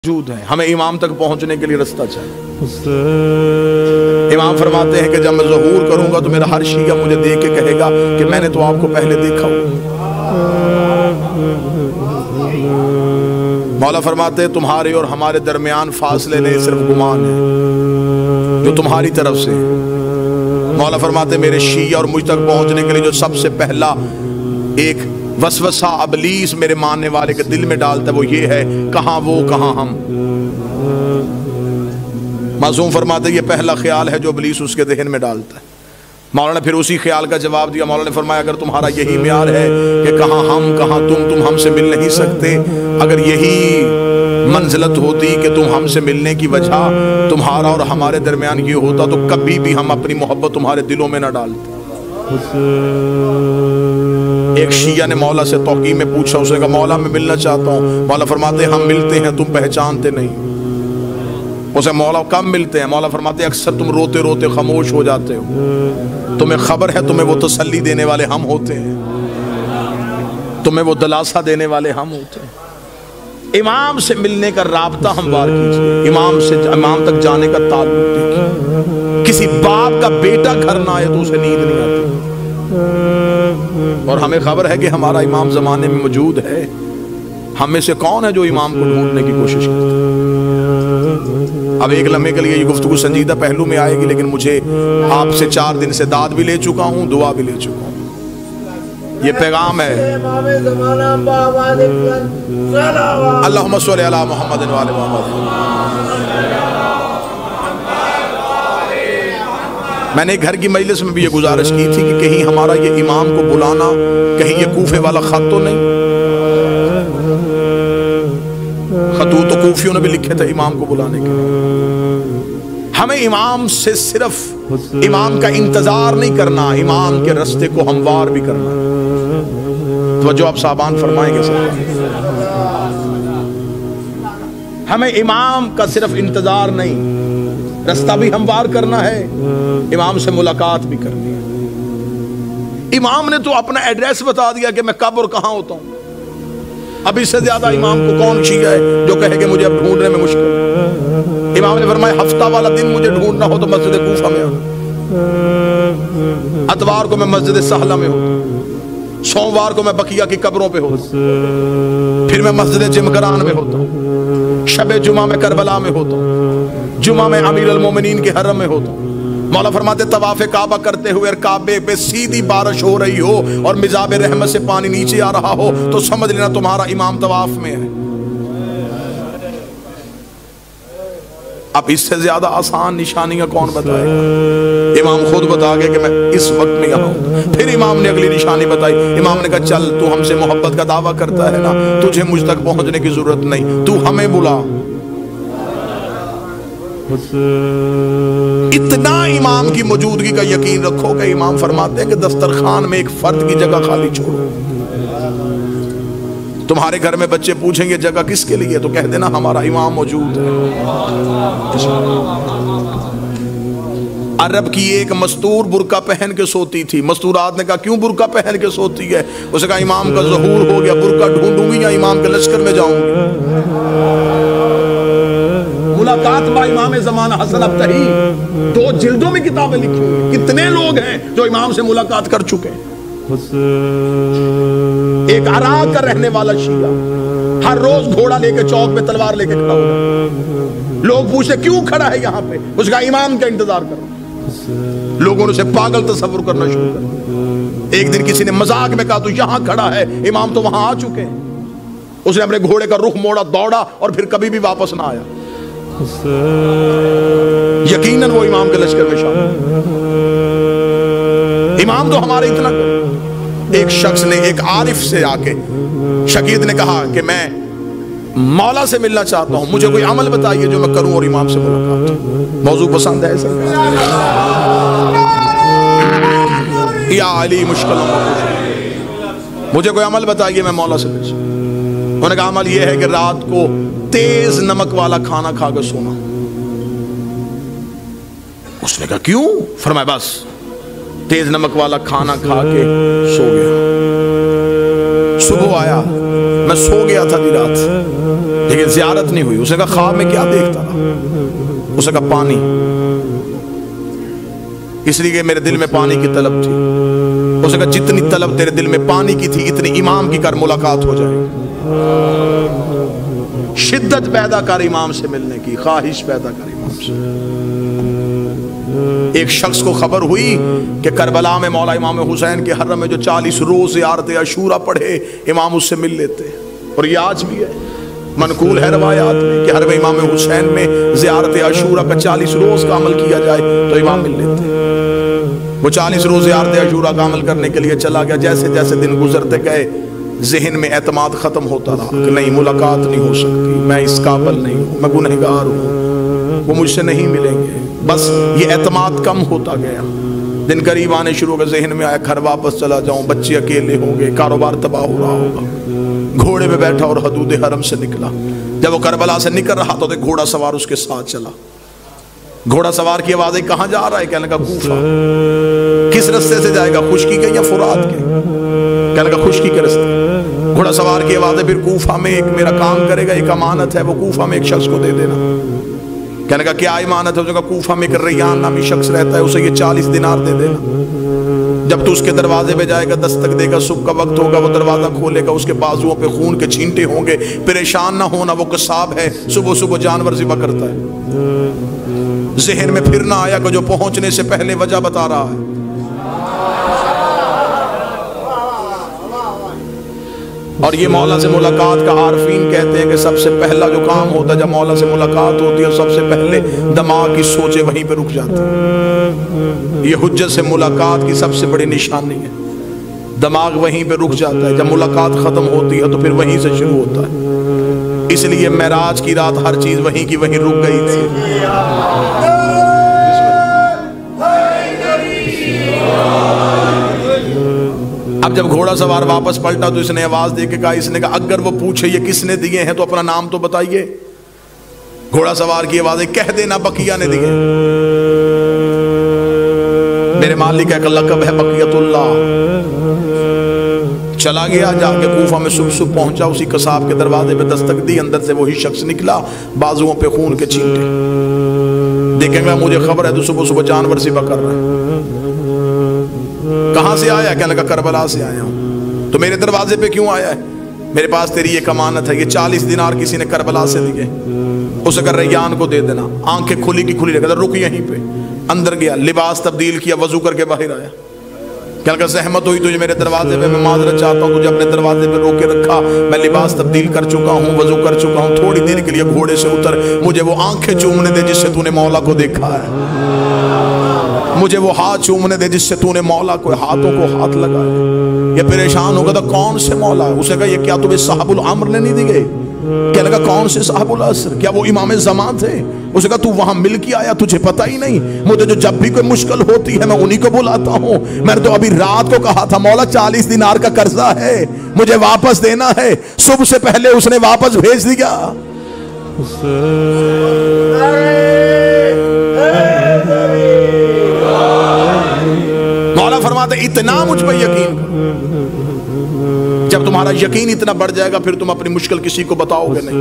موجود ہیں، ہمیں امام تک پہنچنے کے لیے رستہ چاہیے۔ امام فرماتے ہیں کہ جب میں ظہور کروں گا تو میرا ہر شیعہ مجھے دیکھ کے کہے گا کہ میں نے تو آپ کو پہلے دیکھا ہوں۔ مولا فرماتے ہیں تمہارے اور ہمارے درمیان فاصلے نہیں، صرف گمان ہے جو تمہاری طرف سے ہے۔ مولا فرماتے ہیں میرے شیعہ اور مجھ تک پہنچنے کے لیے جو سب سے پہلا ایک وسوسہ ابلیس میرے ماننے والے کے دل میں ڈالتا ہے وہ یہ ہے، کہاں وہ کہاں ہم۔ معصوم فرماتے ہیں یہ پہلا خیال ہے جو ابلیس اس کے ذہن میں ڈالتا ہے۔ مولا نے پھر اسی خیال کا جواب دیا، مولا نے فرمایا اگر تمہارا یہی معیار ہے کہ کہاں ہم کہاں تم ہم سے مل نہیں سکتے، اگر یہی منزلت ہوتی کہ تم ہم سے ملنے کی وجہ تمہارا اور ہمارے درمیان یہ ہوتا تو کبھی بھی ہم اپنی محبت تمہارے دلوں میں نہ ڈالتے۔ ایک شیعہ نے مولا سے توقیع میں پوچھا، اس نے کہا مولا میں ملنا چاہتا ہوں۔ مولا فرماتے ہیں ہم ملتے ہیں تم پہچانتے نہیں۔ اسے مولا کم ملتے ہیں، مولا فرماتے ہیں اکثر تم روتے روتے خاموش ہو جاتے ہو، تمہیں خبر ہے تمہیں وہ تسلی دینے والے ہم ہوتے ہیں، تمہیں وہ دلاسا دینے والے ہم ہوتے ہیں۔ امام سے ملنے کا رابطہ ہموار کیجئے، امام تک جانے کا تعلق دیکھیے۔ کسی باپ کا بیٹا گھر نہ آئے تو اسے نیند نہیں آتی، اور ہمیں خبر ہے کہ ہمارا امام زمانے میں موجود ہے۔ ہم میں سے کون ہے جو امام کو ڈھونڈنے کی کوشش کرتا ہے؟ اب ایک لمحے کے لیے یہ گفتگو سنجیدہ پہلو میں آئے گی، لیکن مجھے آپ سے 4 دن سے داد بھی لے چکا ہوں، دعا بھی لے چکا ہوں۔ یہ پیغام ہے اللہم صلی علی محمد و آل محمد۔ میں نے گھر کی مجلس میں بھی یہ گزارش کی تھی کہ کہیں ہمارا یہ امام کو بلانا کہیں یہ کوفے والا خط تو نہیں۔ خطوط تو کوفیوں نے بھی لکھے تھے امام کو بلانے کے لیے۔ ہمیں امام سے صرف امام کا انتظار نہیں کرنا، امام کے رستے کو ہموار بھی کرنا۔ توجہ آپ صاحبان فرمائیں گے سب۔ ہمیں امام کا صرف انتظار نہیں، رستہ بھی ہموار کرنا ہے، امام سے ملاقات بھی کرنی ہے۔ امام نے تو اپنا ایڈریس بتا دیا کہ میں کب اور کہاں ہوتا ہوں۔ اب اس سے زیادہ امام کو کون شیعہ ہے جو کہے کہ مجھے اب ڈھونڈنے میں مشکل ہے؟ امام نے فرمایا ہفتہ والا دن مجھے ڈھونڈنا ہو تو مسجد کوفہ میں ہوتا، اتوار کو میں مسجد سہلہ میں ہوتا، سوموار کو میں بقیہ کی قبروں پہ ہوتا، پھر میں مسجد جمکران میں ہوتا ہوں، شب جمعہ میں کربلا میں ہوتا ہوں، جمعہ میں امیر المومنین کے حرم میں ہوتا ہوں۔ مولا فرماتے طواف کعبہ کرتے ہوئے کعبے پہ سیدھی بارش ہو رہی ہو اور مزاب رحمت سے پانی نیچے آ رہا ہو تو سمجھ لینا تمہارا امام طواف میں ہے۔ اب اس سے زیادہ آسان نشانیاں کون بتائے گا؟ امام خود بتا گئے کہ میں اس وقت میں یہاں ہوں۔ پھر امام نے اگلی نشانی بتائی، امام نے کہا چل تو ہم سے محبت کا دعویٰ کرتا ہے نا، تجھے مجھ تک پہنچنے کی ضرورت نہیں، تو ہمیں بلا۔ اتنا امام کی موجودگی کا یقین رکھو کہ امام فرماتے ہیں کہ دسترخوان میں ایک فرد کی جگہ خالی چھوڑو۔ تمہارے گھر میں بچے پوچھیں گے جگہ کس کے لیے تو کہہ دینا ہمارا امام موجود ہے۔ عرب کی ایک مستور برقع پہن کے سوتی تھی، مستورات نے کہا کیوں برقع پہن کے سوتی ہے؟ اسے کہا امام کا ظہور ہو گیا، برقع ڈھونڈوں گی یا امام کے لشکر میں جاؤں گی؟ ملاقات با امام زمانہ حسن ابتہی 2 جلدوں میں کتابیں لکھی ہوئی۔ کتنے لوگ ہیں جو امام سے ملاقات کر چکے ہیں؟ ایک عراق کا رہنے والا شیعہ ہر روز گھوڑا لے کے چوک پہ تلوار لے کے کھڑا ہو جاتا۔ لوگ پوچھتے کیوں کھڑا ہے یہاں پہ؟ اس کا امام کا انتظار کرو۔ لوگوں نے اسے پاگل تصور کرنا شروع کر۔ ایک دن کسی نے مذاق میں کہا تو یہاں کھڑا ہے، امام تو وہاں آ چکے ہیں۔ اس نے اپنے گھوڑے کا رخ موڑا، دوڑا اور پھر کبھی بھی واپس نہ آیا۔ یقیناً وہ امام کے لشکر میں شامل۔ امام تو ہمارے اتنا کر۔ ایک شخص نے ایک عارف سے آ کے شاگرد نے کہا کہ میں مولا سے ملنا چاہتا ہوں، مجھے کوئی عمل بتائیے جو میں کروں اور امام سے ملاقات۔ موضوع پسند ہے سر؟ یا علی مشکل، مجھے کوئی عمل بتائیے میں مولا سے مل سکوں۔ انہوں نے کہا عمل یہ ہے کہ رات کو تیز نمک والا کھانا کھا کے سونا۔ اس نے کہا کیوں؟ فرمایا بس تیز نمک والا کھانا کھا کے سو گیا۔ صبح آیا، میں سو گیا تھا دی رات، لیکن زیارت نہیں ہوئی. اس نے کہا خواب میں کیا دیکھتا رہا؟ اس نے کہا پانی، اس لیے کہ میرے دل میں پانی کی طلب تھی. اس نے کہا جتنی طلب تیرے دل میں پانی کی تھی اتنی امام کی کر ملاقات ہو جائے. شدت پیدا کر امام سے ملنے کی، خواہش پیدا کر امام سے. ایک شخص کو خبر ہوئی کہ کربلا میں مولا امام حسین کے حرم میں جو 40 روز زیارت عاشورہ پڑھے امام اس سے مل لیتے. اور یہ آج بھی ہے، منقول ہے روایات میں کہ حرم امام حسین میں زیارت عاشورہ کا 40 روز کا عمل کیا جائے تو امام مل لیتے. وہ 40 روز زیارت عاشورہ کا عمل کرنے کے لیے چلا گیا. جیسے جیسے دن گزرتے گئے ذہن میں اعتماد ختم ہوتا رہا کہ نہیں، ملاقات نہیں ہو سکتی، میں اس قابل نہیں ہوں، میں گنہگار ہوں، وہ مجھ سے نہیں ملیں گے. بس یہ اعتماد کم ہوتا گیا. دن قریب آنے شروع ہو گئے. ذہن میں آیا گھر واپس چلا جاؤں، بچے اکیلے ہوں گے، کاروبار تباہ ہو رہا ہوگا. گھوڑے پہ بیٹھا اور حدود حرم سے نکلا. جب وہ کربلا سے نکل رہا تو ایک گھوڑا سوار اس کے ساتھ چلا. گھوڑا سوار کی آواز آئی کہاں جا رہا ہے؟ کہنے لگا کوفہ. کس رستے سے جائے گا، خشکی کے یا فرات کے؟ کہنے لگا خشکی کے رستے. گھوڑا سوار کی آواز ہے پھر کوفہ میں ایک میرا کام کرے گا، ایک امانت ہے، وہ کوفہ میں ایک شخص کو دے دینا. کہنے لگا کیا امانت ہے؟ اس نے کہا کوفہ میں ایک ریان نامی شخص رہتا ہے، اسے یہ 40 دینار دے دینا. جب تو اس کے دروازے پہ جائے گا، دستک دے گا، صبح کا وقت ہوگا، وہ دروازہ کھولے گا، اس کے بازوؤں پہ خون کے چھینٹے ہوں گے. پریشان نہ ہونا، وہ قصاب ہے، صبح صبح جانور ذبح کرتا ہے. ذہن میں پھر نہ آیا کہ جو پہنچنے سے پہلے وجہ بتا رہا ہے. اور یہ مولا سے ملاقات کا عارفین کہتے ہیں کہ سب سے پہلا جو کام ہوتا ہے جب مولا سے ملاقات ہوتی ہے، سب سے پہلے دماغ کی سوچیں وہیں پہ رک جاتی ہیں. یہ حجت سے ملاقات کی سب سے بڑی نشانی ہے. دماغ وہیں پہ رک جاتا ہے. جب ملاقات ختم ہوتی ہے تو پھر وہیں سے شروع ہوتا ہے. اس لیے معراج کی رات ہر چیز وہیں کی وہیں رک گئی تھی. اب جب گھوڑا سوار واپس پلٹا تو اس نے آواز دے کے کہا، اس نے کہا اگر وہ پوچھے یہ کس نے دیے ہیں تو اپنا نام تو بتائیے. گھوڑا سوار کی آواز ہے کہہ دینا بقیہ نے دیے. میرے مالک کا لقب ہے بقیت اللہ. چلا گیا، جا کے کوفہ میں صبح پہنچا. اسی قصاب کے دروازے پہ دستک دی، اندر سے وہی شخص نکلا، بازوؤں پہ خون کے چھینٹے. دیکھیں گا مجھے خبر ہے تو صبح صبح جانور ذبح کر رہا ہے. کہاں سے آیا؟ کہنے لگا کربلا سے آیا ہوں. تو میرے دروازے پہ کیوں آیا ہے؟ میرے پاس تیری ایک امانت ہے، یہ 40 دینار کسی نے کربلا سے دیے، اسے کر ریان کو دے دینا. آنکھیں کھلی کی کھلی رکھ، رک یہیں پہ. اندر گیا، لباس تبدیل کیا، وضو کر کے باہر آیا. کہنے لگا زحمت ہوئی تجھے میرے دروازے پہ، میں معذرت چاہتا ہوں، تجھے اپنے دروازے پہ روک کے رکھا. میں لباس تبدیل کر چکا ہوں، وضو کر چکا ہوں. تھوڑی دیر کے لیے گھوڑے سے اتر، مجھے وہ آنکھیں چومنے دے جس سے تو نے مولا کو دیکھا ہے. مجھے وہ ہاتھ چومنے دے جس سے تو نے مولا کو ہاتھوں کو ہاتھ لگائے. یہ پریشان ہوگا تھا کون سے مولا ہے؟ اسے کہا یہ کیا تمہیں صاحب العمر نے نہیں دی گئی؟ کہنے لگا کون سے صاحب العصر؟ کیا وہ امام زمان تھے؟ اسے کہا تو وہاں مل کے آیا، تجھے پتہ ہی نہیں؟ مجھے جو جب بھی کوئی مشکل ہوتی ہے میں انہی کو بلاتا ہوں. میں نے تو ابھی رات کو کہا تھا مولا 40 دینار کا قرضہ ہے، مجھے واپس دینا ہے. صبح سے پہلے اس نے واپس بھیج دیا. مولا فرماتے اتنا مجھ پہ یقین. جب تمہارا یقین اتنا بڑھ جائے گا پھر تم اپنی مشکل کسی کو بتاؤ گے نہیں.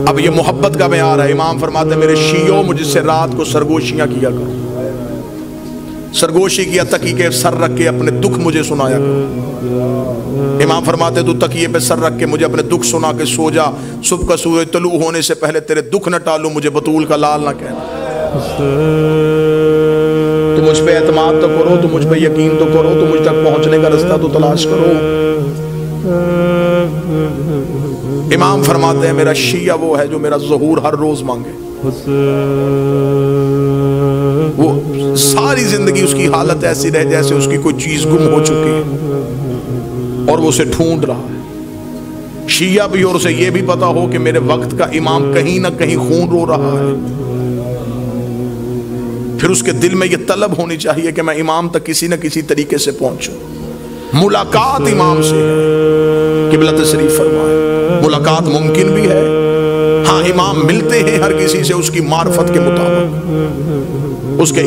اب یہ محبت کا معیار ہے. امام فرماتے ہیں میرے شیعوں مجھ سے رات کو سرگوشیاں کیا کرو. سرگوشی کیا، تکیے کے سر رکھ کے اپنے دکھ مجھے سنایا کرو. امام فرماتے تو تکیے پہ سر رکھ کے مجھے اپنے دکھ سنا کے سو جا. صبح کا سورج طلوع ہونے سے پہلے تیرے دکھ نہ ٹالوں، مجھے بطول کا لال نہ کہنا. تو مجھ پہ اعتماد تو کرو، تو مجھ پہ یقین تو کرو، تو مجھ تک پہنچنے کا رستہ تو تلاش کرو. امام فرماتے ہیں میرا شیعہ وہ ہے جو میرا ظہور ہر روز مانگے. وہ ساری زندگی اس کی حالت ایسی رہے جیسے اس کی کوئی چیز گم ہو چکی ہے اور وہ اسے ڈھونڈ رہا ہے. شیعہ بھی اور اسے یہ بھی پتا ہو کہ میرے وقت کا امام کہیں نہ کہیں خون رو رہا ہے. پھر اس کے دل میں یہ طلب ہونی چاہیے کہ میں امام تک کسی نہ کسی طریقے سے پہنچوں. ملاقات امام سے ہے. قبلہ تشریف فرمائے ملاقات ممکن بھی ہے. ہاں امام ملتے ہیں ہر کسی سے اس کی معرفت کے مطابق، اس کے